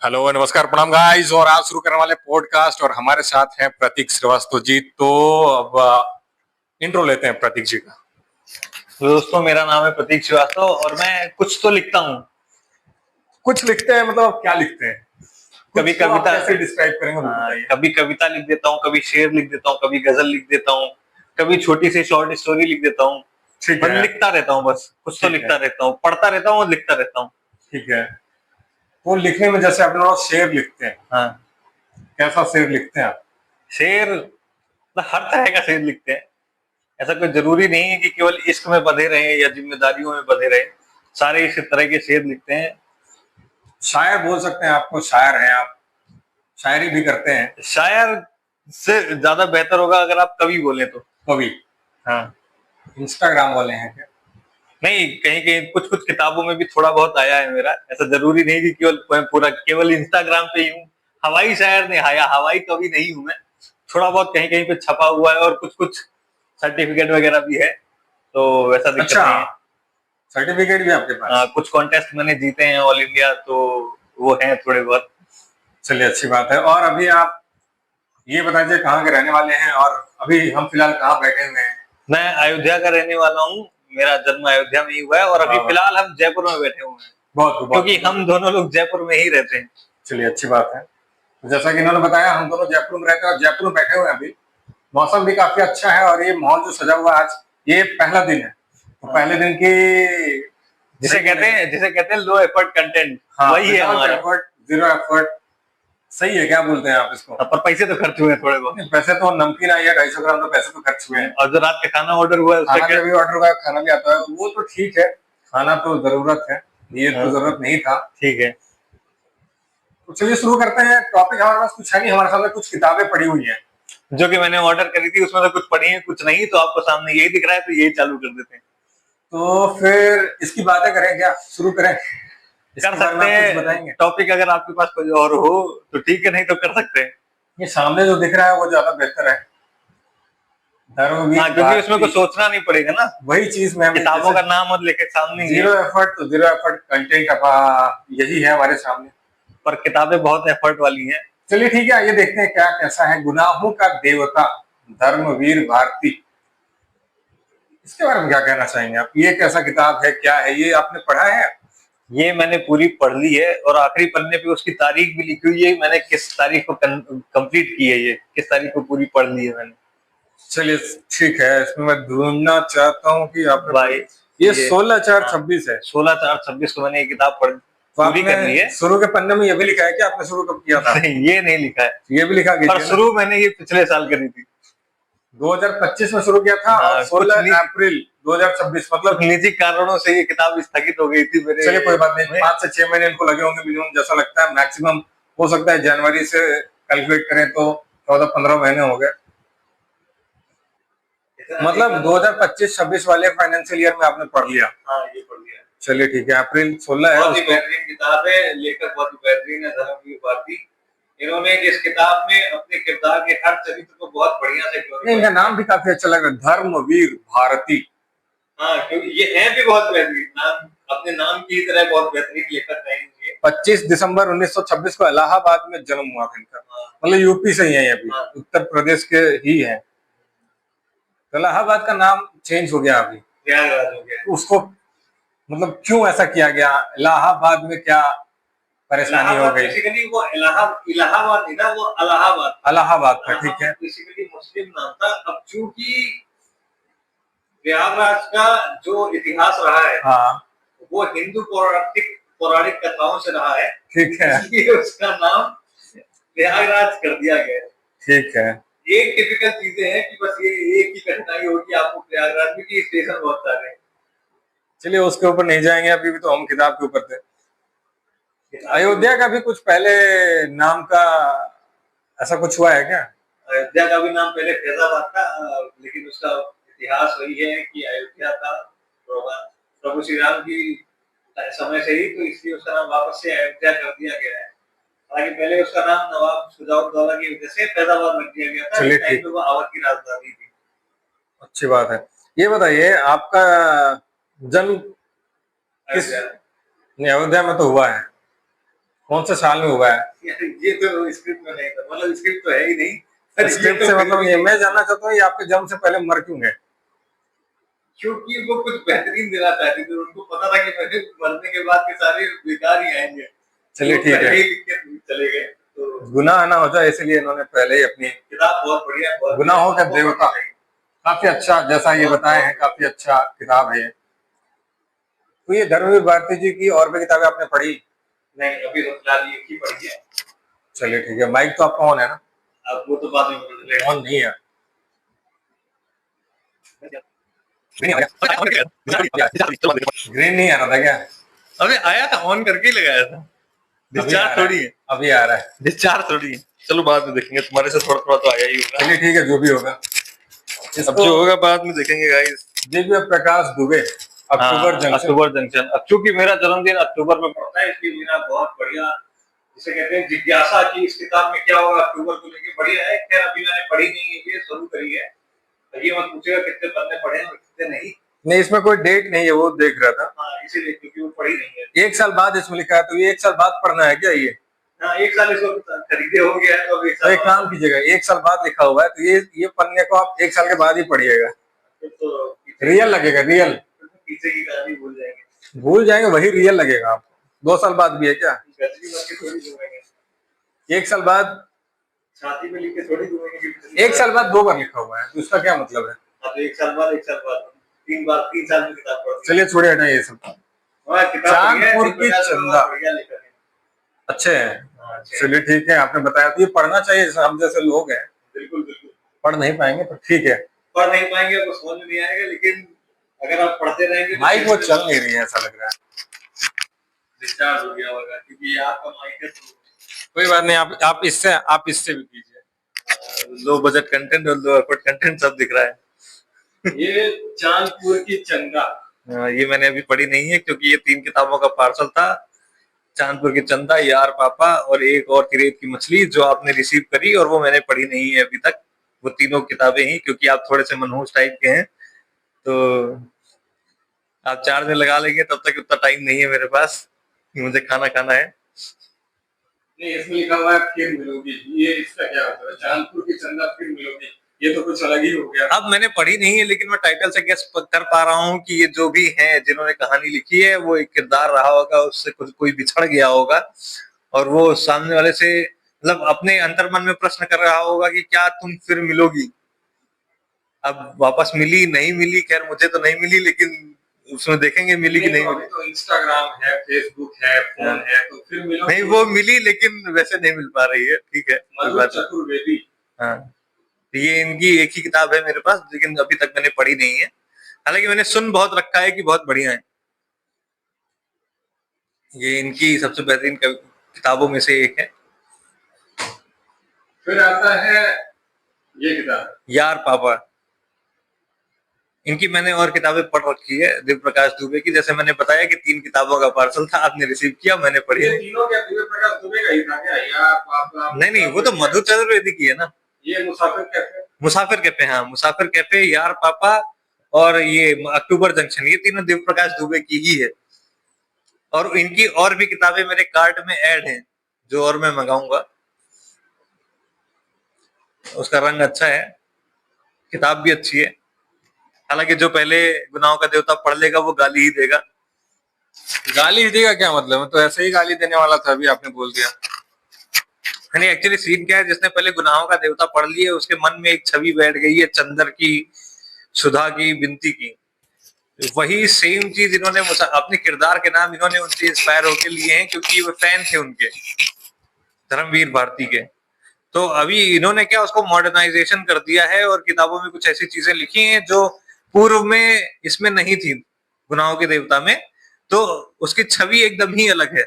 Hello नमस्कार प्रणाम guys. और आज शुरू करने वाले पॉडकास्ट और हमारे साथ हैं प्रतीक श्रीवास्तव जी। तो अब इंट्रो लेते हैं प्रतीक जी का। तो दोस्तों, मेरा नाम है प्रतीक श्रीवास्तव और मैं कुछ तो लिखता हूँ। कुछ लिखते हैं मतलब आप क्या लिखते हैं? कभी कुछ तो आप कविता, कैसे डिस्क्राइब करेंगे वो बताइए। कभी कविता लिख देता हूँ, कभी शेर लिख देता हूँ, कभी गजल लिख देता हूँ, कभी छोटी सी शॉर्ट स्टोरी लिख देता हूँ। ठीक मतलब है। लिखता रहता हूँ, बस कुछ तो ठीक है। लिखता रहता हूँ, पढ़ता रहता हूँ और लिखता रहता हूँ। ठीक है। वो लिखने में जैसे आपने बोला शेर लिखते हैं, हाँ, कैसा शेर लिखते हैं आप? शेर मतलब हर तरह का शेर लिखते हैं। ऐसा कोई जरूरी नहीं है कि केवल इश्क में बंधे रहे या जिम्मेदारियों में बंधे रहे। सारे इस तरह के शेर लिखते हैं। शायर बोल सकते हैं आपको, शायर हैं आप, शायरी भी करते हैं। शायर से ज्यादा बेहतर होगा अगर आप कवि बोले तो। कवि? हाँ, इंस्टाग्राम वाले हैं क्या? नहीं, कहीं कहीं कुछ कुछ किताबों में भी थोड़ा बहुत आया है मेरा। ऐसा जरूरी नहीं कि केवल मैं पूरा केवल इंस्टाग्राम पे ही हूँ। हवाई शायर नहीं आया, हवाई कवि नहीं हूँ मैं। थोड़ा बहुत कहीं कहीं पे छपा हुआ है और कुछ कुछ सर्टिफिकेट वगैरह भी है, तो वैसा दिक्कत अच्छा, नहीं है। सर्टिफिकेट भी आपके पास? कुछ कॉन्टेस्ट मैंने जीते हैं ऑल इंडिया, तो वो है थोड़े बहुत। चलिए अच्छी बात है। और अभी आप ये बताइए कहाँ के रहने वाले हैं और अभी हम फिलहाल कहाँ बैठे हुए हैं? मैं अयोध्या का रहने वाला हूँ। मेरा जन्म अयोध्या में ही हुआ है और अभी हाँ, फिलहाल हम जयपुर में बैठे हुए हैं, बहुत खूब, बहुत क्योंकि खूब। हम दोनों लोग जयपुर में ही रहते हैं। चलिए अच्छी बात है। तो जैसा कि इन्होंने बताया, हम दोनों जयपुर में रहते हैं और जयपुर में बैठे हुए हैं अभी। मौसम भी काफी अच्छा है और ये माहौल जो सजा हुआ है आज, ये पहला दिन है। तो पहले दिन की जिसे कहते हैं लो एफर्ट कंटेंट, हाँ, वही है विदाउट हमारा। Effort, zero effort. सही है, क्या बोलते हैं आप इसको? पर पैसे तो खर्च हुए हैं थोड़े बहुत। पैसे तो नमकीन आई है 250 ग्राम, तो पैसे तो खर्च हुए हैं। और जो रात का खाना ऑर्डर हुआ है उसका खाना भी क्या? अभी ऑर्डर हुआ है, खाना भी आता है, वो तो ठीक है। खाना तो जरूरत है, ये तो हाँ, जरूरत नहीं था। ठीक है। तो चलिए शुरू करते हैं। टॉपिक हमारे पास कुछ है नहीं, हमारे सामने कुछ किताबें पड़ी हुई हैं। जो कि मैंने ऑर्डर करी थी उसमें से कुछ पड़ी है कुछ नहीं, तो आपको सामने यही दिख रहा है, तो यही चालू कर देते हैं। तो फिर इसकी बातें करें, क्या शुरू करें? कर इसके बारे में सकते आप कुछ हैं। बताएंगे? टॉपिक अगर आपके पास कोई और हो तो ठीक है, नहीं तो कर सकते हैं। ये सामने जो दिख रहा है वो ज्यादा बेहतर है। हाँ, धर्मवीर क्योंकि उसमें भारती, कुछ सोचना नहीं पड़ेगा ना। वही चीज में हमें किताबों जैसे का नाम और लेके सामने ही है। जीरो एफर्ट, तो जीरो एफर्ट कंटेंट यही है हमारे सामने। पर किताबें बहुत एफर्ट वाली हैं। चलिए ठीक है, ये देखते हैं क्या कैसा है। गुनाहों का देवता, धर्मवीर भारती। इसके बारे में क्या कहना चाहेंगे आप? ये कैसा किताब है, क्या है ये, आपने पढ़ा है? ये मैंने पूरी पढ़ ली है और आखिरी पन्ने पे उसकी तारीख भी लिखी हुई है, मैंने किस तारीख को कंप्लीट की है, ये किस तारीख को पूरी पढ़ ली है मैंने। चलिए ठीक है, इसमें मैं ढूंढना चाहता हूँ कि आपने भाई, ये ये 16/4/26 है। 16/4/26 को मैंने ये किताब तो पूरी आपने कर ली है। शुरू के पन्ने में ये भी लिखा है कि आपने शुरू कब किया था? नहीं, ये नहीं लिखा है। ये भी लिखा पर कीजिए ना। शुरू मैंने ये पिछले साल करी थी। 2025 में शुरू किया था और कुछ 16 अप्रैल 2026, मतलब निजी कारणों से ये किताब स्थगित हो गई थी मेरे चलिए कोई बात नहीं, में। 5 से 6 महीने इनको लगे होंगे मिनिमम, जैसा लगता है। मैक्सिमम हो सकता है जनवरी से कैलकुलेट करें तो 14-15 महीने हो गए। मतलब 2025-26 वाले फाइनेंशियल ईयर में आपने पढ़ लिया? हाँ, ये पढ़ लिया। चलिए ठीक है, अप्रैल 16 है बहुत ही उसको। बेहतरीन किताब है, लेखक बहुत ही बेहतरीन है धर्मवीर भारती। इन्होंने इस किताब में अपने किरदार के हर चरित्र को बहुत बढ़िया से नहीं, इनका नाम भी काफी अच्छा लग रहा है, धर्मवीर भारती। हाँ, क्योंकि ये है भी बहुत बेहतरीन नाम, अपने नाम की तरह बहुत बेहतरीन लेखक है ये। 25 दिसंबर 1926 को इलाहाबाद में जन्म हुआ था इनका। हाँ, मतलब यूपी से ही है ये भी, हाँ, उत्तर प्रदेश के ही है। तो इलाहाबाद का नाम चेंज हो गया अभी, प्रयागराज हो गया। उसको मतलब क्यों ऐसा किया गया? इलाहाबाद में क्या परेशानी हो गई? बेसिकली वो इलाहाबाद नहीं था, वो इलाहाबाद था। इलाहाबाद था, ठीक है। बेसिकली मुस्लिम नाम था। अब चूंकि प्रयागराज का जो इतिहास रहा है, हाँ, वो हिंदू पौराणिक पौराणिक कथाओं से रहा है, ठीक है, इसलिए उसका नाम प्रयागराज कर दिया गया है। ठीक है। एक टिपिकल चीजें हैं कि बस ये एक ही कठिनाई होगी आपको प्रयागराज में कि स्टेशन बहुत सारे हैं। चलिए उसके ऊपर नहीं जाएंगे, अभी भी तो हम किताब के ऊपर थे। अयोध्या का भी कुछ पहले नाम का ऐसा कुछ हुआ है क्या? अयोध्या का भी नाम पहले फैजाबाद था, लेकिन उसका इतिहास वही है कि अयोध्या था प्रभु श्री राम की समय से ही, तो इसलिए उसका नाम वापस से अयोध्या कर दिया गया है। हालांकि पहले उसका नाम नवाब शुजाउद्दौला की वजह से फैजाबाद रख दिया गया था। चलिए इस टाइम ठीक, पे वो अवध की राजधानी थी। अच्छी बात है। ये बताइए आपका जन्म किस, अयोध्या। नहीं अयोध्या में तो हुआ है, कौन से साल में हुआ है? ये तो स्क्रिप्ट में नहीं था, मतलब स्क्रिप्ट तो है ही नहीं। पर ये स्क्रिप्ट तो से फिर मतलब भी ये मैं जानना चाहता हूँ, ये आपके जन्म से पहले मर क्यों गए? क्योंकि वो कुछ बेहतरीन देना चाहती थी, उनको पता था कि मेरे मरने के बाद के सारे बेकार ही आएंगे, चलिए वो ठीक पहले है, ही लिख के चले गए। तो गुनाह ना हो जाए इसलिए इन्होंने पहले ही अपनी किताब बहुत बढ़िया है, बहुत बढ़िया, गुनाहों का सबको देवता, पढ़ना चाहिए। काफी अच्छा, जैसा ये बहुत बताए हैं, बहुत काफी अच्छा किताब है ये। तो ये धर्मवीर भारती जी की और भी किताबें आपने पढ़ी? नहीं, अभी तो फिलहाल एक ही पढ़ी है। चलिए ठीक है, माइक तो आपका ऑन है ना? अब वो तो बाद में पता चलेगा। ऑन नहीं है? ग्रीन नहीं आ रहा था क्या? अबे आया था, ऑन करके ही लगाया था। अभी आ डिस्चार्ज रहा थोड़ी है, है, अभी आ रहा है। डिस्चार्ज थोड़ी है। चलो बाद में देखेंगे, तुम्हारे से थोड़ा थोड़ा तो आया ही होगा। चलिए ठीक है, जो भी होगा अब इसको। जो होगा बाद में देखेंगे गाइस। दिव्य प्रकाश दुबे, अक्टूबर जंक्शन। अक्टूबर जंक्शन, अब चूंकि मेरा जन्मदिन अक्टूबर में पड़ता है, इसलिए मेरा बहुत बढ़िया, जिसे कहते हैं जिज्ञासा की इस किताब में क्या होगा अक्टूबर को लेके, बढ़िया है। खैर अभी मैंने पढ़ी नहीं है, ये शुरू करी है, तो ये मत पूछेगा कितने पन्ने पढ़े हैं और कितने नहीं। नहीं, इसमें कोई डेट नहीं है, वो देख रहा था। हाँ इसीलिए, क्योंकि वो पढ़ी नहीं है। 1 साल बाद इसमें लिखा है, तो ये 1 साल बाद पढ़ना है क्या ये? हाँ, एक साल इसको खरीदे हो गया है, तो अब एक तो साल एक काम कीजिएगा, 1 साल बाद लिखा हुआ है, तो ये पन्ने को आप 1 साल के बाद ही पढ़िएगा, तो रियल लगेगा, रियल। पीछे की कहानी भूल जाएंगे। भूल जाएंगे, वही रियल लगेगा आपको। 2 साल बाद भी है क्या? गजनी बन के थोड़ी घूमेंगे, 1 साल बाद, छाती में लिख के थोड़ी घूमेंगे कि 1 साल बाद 2 बार लिखा हुआ है, तो उसका क्या मतलब है? हाँ, तो एक साल बाद, एक साल बाद, 3 बार, 3 साल में किताब पढ़ दी। चलिए छोड़िए हटाइए ये सब। हाँ, किताब चांदपुर की चंदा बढ़िया लेखक है। अच्छे हैं। हाँ, अच्छे हैं। चलिए ठीक है, आपने बताया, तो ये पढ़ना चाहिए, जैसे हम जैसे लोग हैं बिल्कुल बिल्कुल। पढ़ नहीं पाएंगे, पर ठीक है। पढ़ नहीं पाएंगे, आपको समझ में नहीं आएगा, लेकिन अगर आप पढ़ते रहेंगे तो माइक वो फिर चल नहीं रही है, ऐसा लग रहा है। डिस्चार्ज हो गया होगा, क्योंकि ये आपका माइक है, तो कोई बात नहीं, आप इससे भी कीजिए। लो बजट कंटेंट और लो एफर्ट कंटेंट सब दिख रहा है। ये चांदपुर की चंदा, ये मैंने अभी पढ़ी नहीं है, क्योंकि ये 3 किताबों का पार्सल था। चांदपुर की चंदा, यार पापा और एक और तिरेत की मछली, जो आपने रिसीव करी, और वो मैंने पढ़ी नहीं है अभी तक। वो तीनों किताबें ही, क्योंकि आप थोड़े से मनहूस टाइप के हैं, तो आप चार्ज में लगा लेंगे, तब तक उतना टाइम नहीं है मेरे पास, मुझे खाना खाना है। नहीं इसमें लिखा हुआ है फिर मिलोगी, ये इसका क्या मतलब है? चांदपुर की चंदा फिर मिलोगी, ये तो कुछ अलग ही हो गया। अब मैंने पढ़ी नहीं है, लेकिन मैं टाइटल से गेस कर पा रहा हूँ कि ये जो भी है जिन्होंने कहानी लिखी है, वो एक किरदार रहा होगा, उससे कुछ कोई बिछड़ गया होगा, और वो सामने वाले से मतलब अपने अंतर्मन में प्रश्न कर रहा होगा कि क्या तुम फिर मिलोगी। अब वापस मिली नहीं मिली, खैर मुझे तो नहीं मिली, लेकिन उसमें देखेंगे मिली कि नहीं मिली। तो इंस्टाग्राम है, फेसबुक है, फोन है, तो फिर मिलोगी। नहीं, वो मिली, लेकिन वैसे नहीं मिल पा रही है। ठीक है, कोई मधु बात नहीं। चतुर्वेदी। हाँ, ये इनकी एक ही किताब है मेरे पास, लेकिन अभी तक मैंने पढ़ी नहीं है। हालांकि मैंने सुन बहुत रखा है कि बहुत बढ़िया है। ये इनकी सबसे बेहतरीन किताबों में से एक है। फिर आता है ये किताब, यार पापा। इनकी मैंने और किताबें पढ़ रखी है, दिव्य प्रकाश दुबे की। जैसे मैंने बताया कि 3 किताबों का पार्सल था, आपने रिसीव किया, मैंने पढ़ी ये नहीं। तीनों क्या दिव्य प्रकाश दुबे का ही था क्या? यार पापा, नहीं, वो तो मधु चतुर्वेदी की है ना। ये मुसाफिर कैफे, मुसाफिर कैफे, हाँ मुसाफिर कैफे, यार पापा और ये अक्टूबर जंक्शन, ये तीनों दिव्य प्रकाश दुबे की ही है। और इनकी और भी किताबें मेरे कार्ट में ऐड हैं, जो और मैं मंगाऊंगा। उसका रंग अच्छा है, किताब भी अच्छी है। हालांकि जो पहले गुनाहों का देवता पढ़ लेगा, वो गाली ही देगा। गाली देगा क्या मतलब? मैं तो ऐसे ही गाली देने वाला था, अभी आपने बोल दिया। नहीं, एक्चुअली सीन क्या है, जिसने पहले गुनाहों का देवता पढ़ लिया, उसके मन में एक छवि बैठ गई है चंदर की, सुधा की, बिनती की। वही सेम चीज इन्होंने अपने किरदार के नाम इन्होंने उनसे इंस्पायर होकर लिए हैं, क्योंकि वो फैन थे उनके, धर्मवीर भारती के। तो अभी इन्होंने क्या, उसको मॉडर्नाइजेशन कर दिया है, और किताबों में कुछ ऐसी चीजें लिखी हैं जो पूर्व में इसमें नहीं थी, गुनाहों के देवता में। तो उसकी छवि एकदम ही अलग है,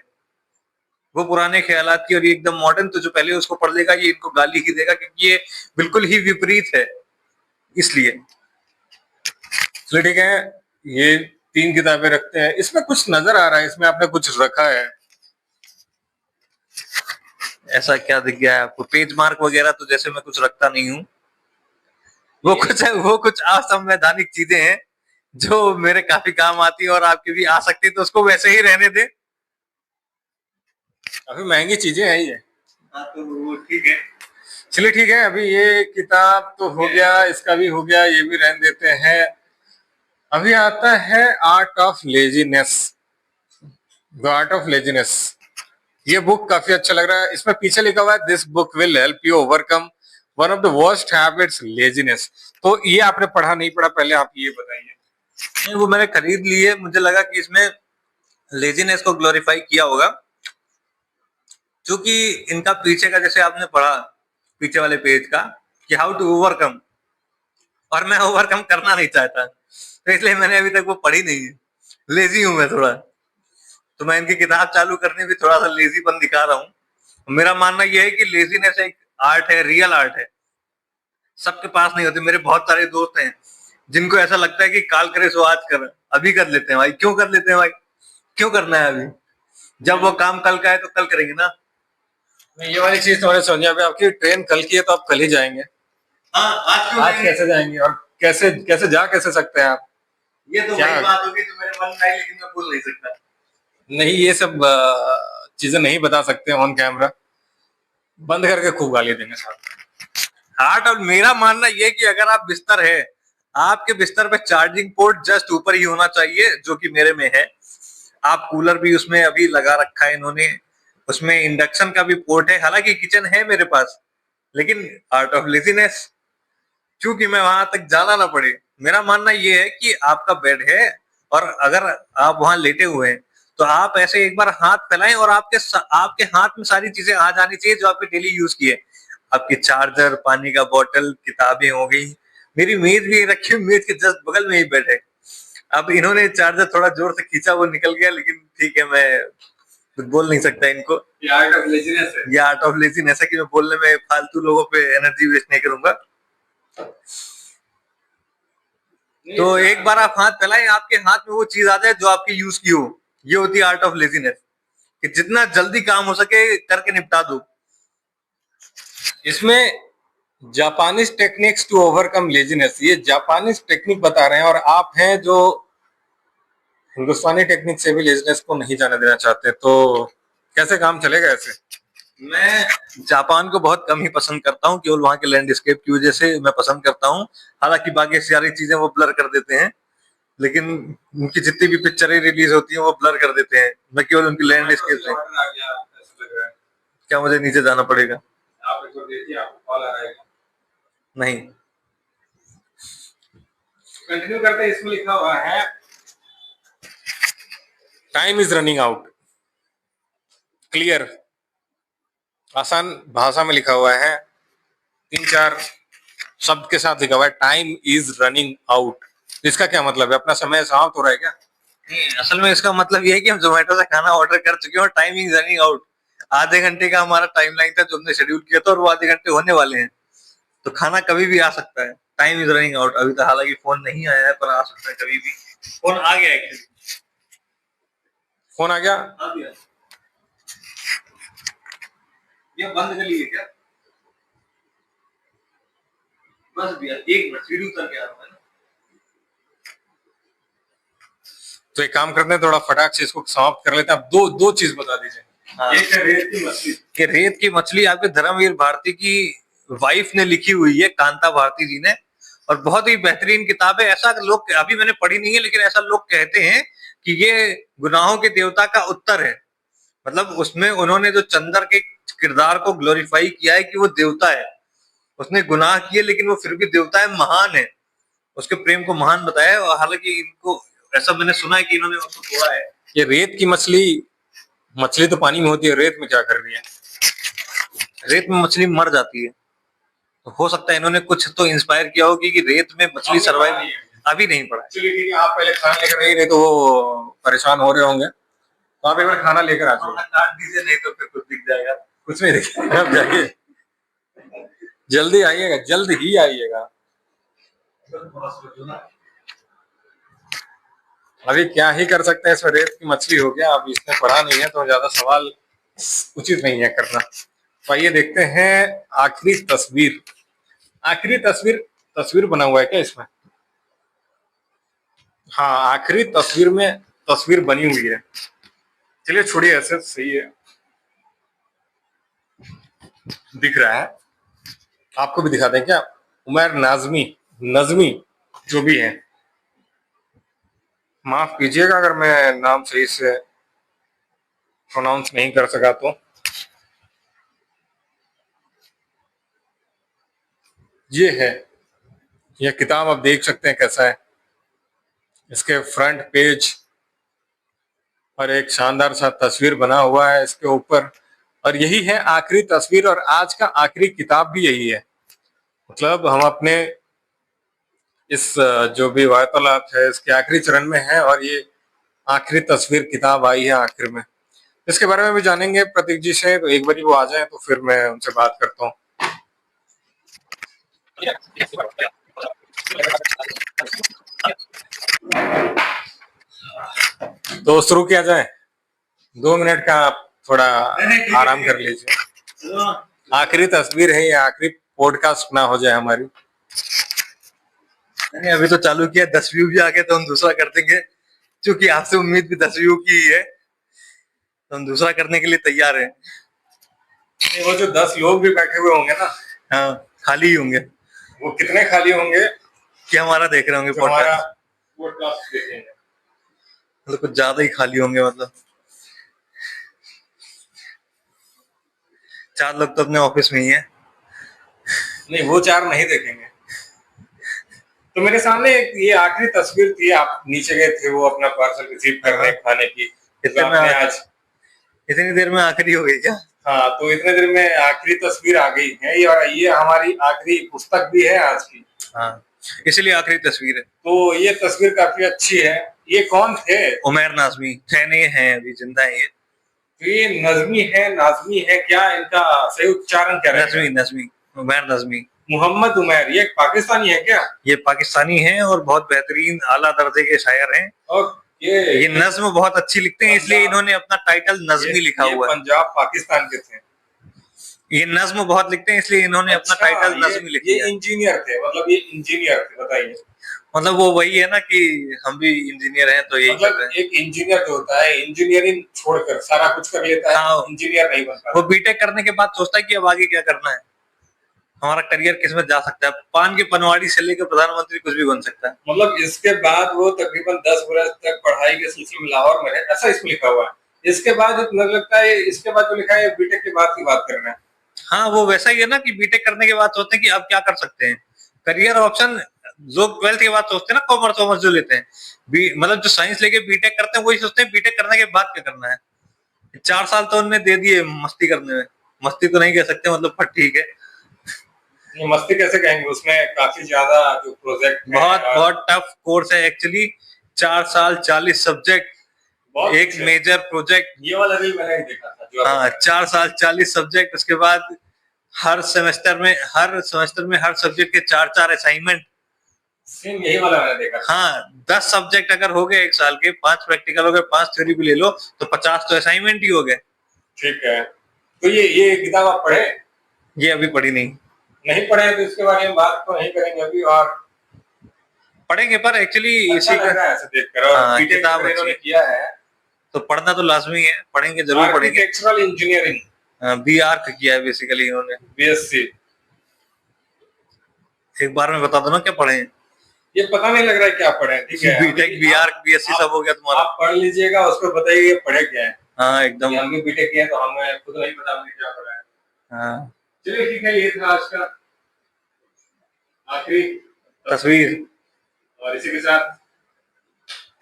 वो पुराने ख्यालात की, और ये एकदम मॉडर्न। तो जो पहले उसको पढ़ लेगा, ये इनको गाली ही देगा, क्योंकि ये बिल्कुल ही विपरीत है, इसलिए। चलिए ठीक है, ये 3 किताबें रखते हैं। इसमें कुछ नजर आ रहा है, इसमें आपने कुछ रखा है? ऐसा क्या दिख गया है आपको? पेज मार्क वगैरह तो जैसे मैं कुछ रखता नहीं हूँ, वो कुछ असंवैधानिक चीजें हैं, जो मेरे काफी काम आती है और आपके भी आ सकती है, तो उसको वैसे ही रहने दे। काफी महंगी चीजें हैं ये। हाँ तो वो ठीक है। चलिए ठीक है, अभी ये किताब तो हो गया, इसका भी हो गया, ये भी रहने देते हैं। अभी आता है art of laziness. The art of laziness, ये बुक काफी अच्छा लग रहा है। इसमें पीछे लिखा हुआ है this book will help you overcome one of the worst habits laziness. तो ये आपने पढ़ा नहीं पढ़ा, पहले आप ये बताइए। नहीं, वो मैंने खरीद ली है। मुझे लगा कि इसमें लेजीनेस को ग्लोरीफाई किया होगा, क्योंकि इनका पीछे का जैसे आपने पढ़ा, पीछे वाले पेज का, कि हाउ टू ओवरकम, और मैं ओवरकम करना नहीं चाहता, तो इसलिए मैंने अभी तक वो पढ़ी नहीं है। लेजी हूं मैं थोड़ा, तो मैं इनकी किताब चालू करने भी थोड़ा सा लेजीपन दिखा रहा हूँ। मेरा मानना यह है कि लेजीनेस एक आर्ट है, रियल आर्ट है, सबके पास नहीं होती। मेरे बहुत सारे दोस्त हैं जिनको ऐसा लगता है कि काल करे सो आज कर, अभी कर लेते हैं भाई। क्यों कर लेते हैं भाई? क्यों करना है अभी? जब वो काम कल का है तो कल करेंगे ना। ये वाली चीज तुम्हारे समझ में आ गई। आपकी ट्रेन कल की है तो आप कल ही जाएंगे। हाँ, आज क्यों आज जाएंगे? कैसे जाएंगे, और कैसे कैसे जा कैसे सकते हैं आप? ये तो क्या वही बात होगी जो मेरे मन में आई, लेकिन मैं बोल नहीं सकता। नहीं, ये सब चीजें नहीं बता सकते ऑन कैमरा। बंद करके खूब गाली देंगे साहब। हार्ट, और मेरा मानना यह कि अगर आप बिस्तर है, आपके बिस्तर पे चार्जिंग पोर्ट जस्ट ऊपर ही होना चाहिए, जो कि मेरे में है। आप कूलर भी उसमें अभी लगा रखा है इन्होंने, उसमें इंडक्शन का भी पोर्ट है। हालांकि किचन है मेरे पास, लेकिन आर्ट ऑफ लेजीनेस, क्योंकि मैं वहां तक जाना ना पड़े। मेरा मानना यह है कि आपका बेड है, और अगर आप वहां लेटे हुए हैं, तो आप ऐसे एक बार हाथ फैलाएं और आपके हाथ में सारी चीजें आ जानी चाहिए जो आपके डेली यूज की है। आपकी चार्जर, पानी का बोतल, किताबें हो गई। मेरी मेज भी रखी हुई, मेज के जस्ट बगल में ही बेड है। अब इन्होंने चार्जर थोड़ा जोर से खींचा, वो निकल गया, लेकिन ठीक है, मैं कुछ बोल नहीं सकता इनको। ये आर्ट ऑफ लेजीनेस है। ये आर्ट ऑफ लेजीनेस है कि मैं बोलने में फालतू लोगों पे एनर्जी वेस्ट नहीं करूंगा। तो एक बार आप हाथ फैलाएं, आपके हाथ में वो चीज आ जाए जो आपकी यूज की हो। ये होती है आर्ट ऑफ लेजीनेस, कि जितना जल्दी काम हो सके करके निपटा दो। इसमें Japanese techniques to overcome laziness, ये जापानीज टेक्निक बता रहे हैं, और आप हैं जो हिंदुस्तानी टेक्निक से भी लेजीनेस को नहीं जाने देना चाहते। तो कैसे काम चलेगा ऐसे? मैं जापान को बहुत कम ही पसंद करता हूँ, केवल वहां के लैंडस्केप की वजह से मैं पसंद करता हूँ। हालांकि बाकी सारी चीजें वो ब्लर कर देते हैं, लेकिन उनकी जितनी भी पिक्चरें रिलीज होती हैं वो ब्लर कर देते हैं। मैं केवल उनकी लैंडस्केप से। क्या मुझे नीचे जाना पड़ेगा? आप एक बार देखिए, आपको कॉल आ रहा है। नहीं। कंटिन्यू करते हैं। इसमें लिखा हुआ है time is running out. Clear, आसान भाषा में लिखा हुआ है, 3-4 शब्द के साथ लिखा हुआ है टाइम इज रनिंग आउट। इसका क्या मतलब है? अपना समय समाप्त हो रहा है क्या? नहीं, असल में इसका मतलब ये है कि हम जोमेटो से खाना ऑर्डर कर चुके हैं और टाइमिंग रनिंग आउट। आधे घंटे का हमारा टाइम लाइन था जो हमने शेड्यूल किया था, और वो आधे घंटे होने वाले हैं। तो खाना कभी भी आ सकता है। Time is running out. अभी तो हालांकि फोन नहीं आया है, पर आ सकता है कभी भी। फोन आ गया एक्चुअली। फोन आ गया? आ गया। ये बंद कर लिए क्या? बस भैया, एक मिनट, सीढ़ी उतर के आ रहा है ना। तो एक काम करते हैं, थोड़ा फटाक से इसको समाप्त कर लेते हैं। आप दो दो चीज बता दीजिए। हाँ। एक है रेत की मछली। कि रेत की मछली आपके धर्मवीर भारती की वाइफ ने लिखी हुई है, कांता भारती जी ने, और बहुत ही बेहतरीन किताब है। ऐसा लोग, अभी मैंने पढ़ी नहीं है, लेकिन ऐसा लोग कहते हैं कि ये गुनाहों के देवता का उत्तर है। मतलब उसमें उन्होंने जो चंद्र के किरदार को ग्लोरीफाई किया है कि वो देवता है, उसने गुनाह किए लेकिन वो फिर भी देवता है, महान है। उसके प्रेम को महान बताया है। और हालांकि इनको, ऐसा मैंने सुना है कि इन्होंने उसको तोड़ा है। ये रेत की मछली, मछली तो पानी में होती है, रेत में क्या कर रही है? रेत में मछली मर जाती है, तो हो सकता है इन्होंने कुछ तो इंस्पायर किया होगी कि रेत में मछली सर्वाइव। अभी नहीं पड़ा। चलिए ठीक है, आप पहले खाना लेकर नहीं रहे तो वो परेशान हो रहे होंगे, तो आप एक बार खाना लेकर आ जाइए। काट दीजिए, नहीं तो फिर कुछ दिख जाएगा। कुछ नहीं देखिए, आप जाइए, जल्दी आइएगा, जल्द ही आइएगा। अभी क्या ही कर सकते हैं, इसमें रेत की मछली हो गया। अब इसने पढ़ा नहीं है तो ज्यादा सवाल उचित नहीं है करना। तो आइए देखते हैं आखिरी तस्वीर। आखिरी तस्वीर, तस्वीर बना हुआ है क्या इसमें? हाँ, आखिरी तस्वीर में तस्वीर बनी हुई है। चलिए छोड़िए, ऐसे सही है। दिख रहा है, आपको भी दिखा दें क्या? उमर नाजमी, नजमी, जो भी है, माफ कीजिएगा अगर मैं नाम सही से प्रोनाउंस नहीं कर सका तो। ये है, यह किताब आप देख सकते हैं कैसा है, इसके फ्रंट पेज और एक शानदार सा तस्वीर बना हुआ है इसके ऊपर, और यही है आखिरी तस्वीर और आज का आखिरी किताब भी यही है। मतलब हम अपने इस जो भी वार्तालाप है इसके आखिरी चरण में है और ये आखिरी तस्वीर किताब आई है आखिर में। इसके बारे में भी जानेंगे प्रतीक जी से, तो एक बार वो आ जाए तो फिर मैं उनसे बात करता हूँ। तो शुरू किया जाए, 2 मिनट का आप थोड़ा आराम कर लीजिए। आखिरी तस्वीर है ये, आखिरी पॉडकास्ट ना हो जाए हमारी। मैंने अभी तो चालू किया, 10 व्यू भी आ गए तो हम दूसरा कर देंगे, क्योंकि आपसे उम्मीद भी 10 व्यू की ही है, तो हम दूसरा करने के लिए तैयार हैं। वो जो 10 लोग भी बैठे हुए होंगे ना, हाँ, खाली ही होंगे, वो कितने खाली होंगे कि हमारा देख रहे होंगे जो हमारा पॉडकास्ट, पॉडकास्ट देखेंगे। मतलब कुछ ज्यादा ही खाली होंगे। मतलब 4 लोग तो अपने ऑफिस में ही है। नहीं, वो 4 नहीं देखेंगे। तो मेरे सामने एक ये आखिरी तस्वीर थी, आप नीचे गए थे वो अपना पार्सल रिसीव करने खाने की, इतने में आज इतनी देर में आखिरी हो गई क्या? हाँ, तो इतने देर में आखिरी तस्वीर आ गई है और ये हमारी आखिरी पुस्तक भी है आज की। हाँ, इसलिए आखिरी तस्वीर है। तो ये तस्वीर काफी अच्छी है। ये कौन थे? उमर नाजमी थे, नहीं है अभी जिंदा है ये। तो ये नजमी है, नाजमी है, क्या इनका सही उच्चारण क्या है? नजमी, नजमी, उमर नजमी। मोहम्मद उमर, ये पाकिस्तानी है क्या? ये पाकिस्तानी हैं और बहुत बेहतरीन आला दर्जे के शायर हैं, और ये नज्म बहुत अच्छी लिखते हैं, इसलिए इन्होंने अपना टाइटल नजमी लिखा हुआ है। पंजाब पाकिस्तान के थे। ये नज्म बहुत लिखते हैं, इसलिए इन्होंने अपना टाइटल नजमी लिख दिया। ये इंजीनियर थे, मतलब ये इंजीनियर थे, बताइए। मतलब वो वही है ना कि हम भी इंजीनियर हैं तो यही कर रहे मतलब हैं। एक इंजीनियर जो होता है इंजीनियरिंग छोड़कर सारा कुछ कर लेता है, हाँ, इंजीनियर नहीं बनता। वो बीटेक करने के बाद सोचता है कि अब आगे क्या करना है, हमारा करियर किसमें जा सकता है। पान के पनवाड़ी से लेकर प्रधानमंत्री कुछ भी बन सकता है। मतलब इसके बाद वो तकरीबन 10 वर्ष तक पढ़ाई के सिलसिले में लाहौर में रहे, ऐसा इसमें लिखा हुआ है। इसके बाद मुझे लगता है इसके बाद जो लिखा है बीटेक के बाद की बात कर रहे हैं। हाँ, वो वैसा ही है ना कि बीटेक करने के बाद सोचते हैं कि अब क्या कर सकते हैं, करियर ऑप्शन जो 12th के बाद सोचते हैं ना, कॉमर्स कॉमर्स जो लेते हैं, मतलब जो साइंस लेके बीटेक करते हैं वही सोचते हैं बीटेक करने के बाद क्या करना है। 4 साल तो उन्होंने दे दिए मस्ती करने में, मस्ती तो नहीं कह सकते मतलब, पर ठीक है। ये मस्ती कैसे कहेंगे, उसमें काफी ज्यादा जो प्रोजेक्ट बहुत टफ कोर्स है एक्चुअली। 4 साल 40 सब्जेक्ट, एक मेजर प्रोजेक्ट। ये वाला रील मैंने देखा था जो हाँ, 4 साल 40 सब्जेक्ट, उसके बाद हर सेमेस्टर में हर सब्जेक्ट के 4-4 असाइनमेंट। सेम यही वाला मैंने देखा। हाँ, 10 सब्जेक्ट अगर हो गए एक साल के, 5 प्रैक्टिकल हो गए, 5 थ्योरी भी ले लो तो 50 तो असाइनमेंट ही हो गए। ठीक है, तो ये किताब आप पढ़े? ये अभी पढ़ी नहीं। नहीं पढ़े तो इसके बारे में बात तो नहीं करेंगे अभी, और पढ़ेंगे, पर एक्चुअली अच्छा लग रहा है ऐसे देखकर, और बीटेक किताब इन्होंने किया है तो पढ़ना तो लाजमी है, पढ़ेंगे, जरूर पढ़ेंगे। आर्किटेक्चरल इंजीनियरिंग बी आर्क किया है बेसिकली इन्होंने, बीएससी। एक बार में बता दो ना क्या पढ़े हैं। ये पता नहीं लग रहा है क्या पढ़े हैं, ठीक है। बीटेक, बी आर्क, बीएससी सब हो गया तुम्हारा। आप पढ़ लीजिएगा, उसको बताइए ये पढ़े क्या है। हाँ, एकदम। हम भी बीटेक किया तो हमें खुद नहीं पता हमने क्या पढ़ा है। हाँ, चलिए ठीक है, ये था आज का आखिरी तस्वीर। और इसी के साथ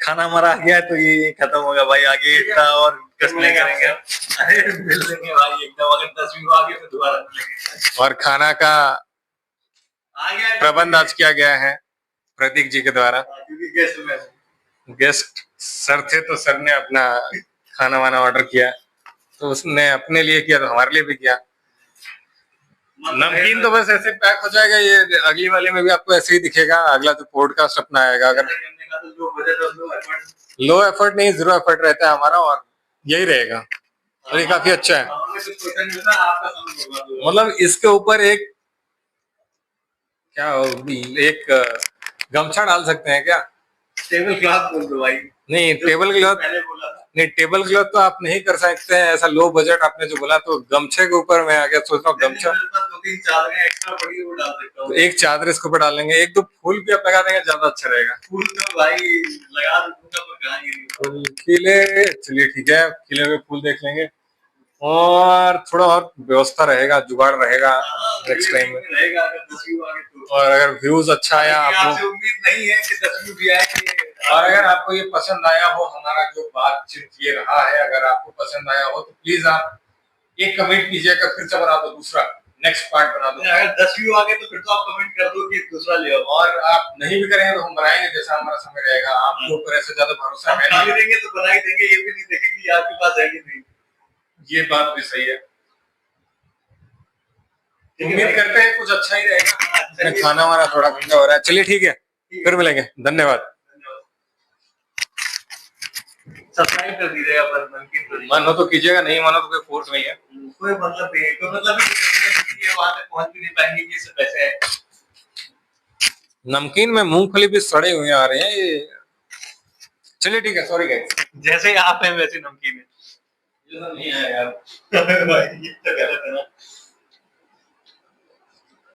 खाना हमारा आ गया है तो ये खत्म होगा भाई, आगे इतना और कष्ट नहीं करेंगे। अरे मिल लेंगे भाई एकदम, अगर तस्वीर आ गई तो दोबारा मिलेंगे। और खाना का आ गया प्रबंध आज किया गया है प्रतीक जी के द्वारा। क्योंकि गेस्ट सर थे तो सर ने अपना खाना वाना ऑर्डर किया, तो उसने अपने लिए किया तो हमारे लिए भी किया। नमकीन तो बस ऐसे पैक हो जाएगा, ये अगली वाले में भी आपको ऐसे ही दिखेगा। अगला जो पॉडकास्ट अपना आएगा, अगर लो एफर्ट नहीं, 0 एफर्ट रहता है हमारा, और यही रहेगा। और ये काफी अच्छा है। मतलब इसके ऊपर एक क्या एक गमछा डाल सकते हैं क्या? टेबल क्लॉथ बोल दो भाई। नहीं, टेबल क्लॉथ पहले बोला था। नहीं, टेबल क्लॉथ तो आप नहीं कर सकते हैं, ऐसा लो बजट आपने जो बोला, तो गमछे के ऊपर मैं आगे सोच रहा हूँ गमछा, मेरे पास 2-3 चादरें एक्स्ट्रा पड़ी है, वो डाल सकता तो हूँ। एक चादर इसके ऊपर डालेंगे, एक दो फूल भी आप लगा देंगे ज्यादा अच्छा रहेगा। फूल तो भाई लगा दूंगा, पर कहाँ गिरी। फूल खिले, चलिए ठीक है, खिले हुए फूल देख लेंगे, और थोड़ा और व्यवस्था रहेगा, जुगाड़ रहेगा हाँ, नेक्स्ट टाइम में। रहेगा अगर 10 व्यू आगे तो। और अगर व्यूज अच्छा आया आपसे आपको, उम्मीद नहीं है कि 10 व्यू भी आएंगे। और अगर आपको ये पसंद आया हो, हमारा जो बातचीत ये रहा है, अगर आपको पसंद आया हो तो प्लीज आप एक कमेंट कीजिएगा, फिर से बना दो दूसरा, नेक्स्ट पार्ट बना दो। अगर 10 व्यू आ गए तो फिर तो आप कमेंट कर दो कि दूसरा ले आओ। और आप नहीं भी करेंगे तो हम बनाएंगे, जैसा हमारा समय रहेगा। आपके ऊपर ऐसे ज्यादा भरोसा हम है खाली नहीं, देंगे तो बना ही देंगे, ये भी नहीं देखेंगे कि आपके पास है कि नहीं। ये बात भी सही है। ठीक है उम्मीद भाई। करते हैं कुछ अच्छा ही रहेगा। हाँ, चलिए। खाना हमारा थोड़ा ठंडा हो रहा है, चलिए ठीक है, फिर मिलेंगे, धन्यवाद। सब्सक्राइब कर दीजिएगा, पर नमकीन मन हो तो कीजिएगा, नहीं मानो तो कोई फोर्स नहीं है। कोई मतलब नहीं है, कोई मतलब नहीं, ये वहां तक पहुंच भी नहीं पाएंगे कि इससे पैसे है। नमकीन में मूंगफली भी सड़े हुए आ रहे हैं ये। चलिए ठीक है, सॉरी गाइस। जैसे आप हैं वैसे नमकीन है। ये तो नहीं है यार। भाई ये तो गलत है ना।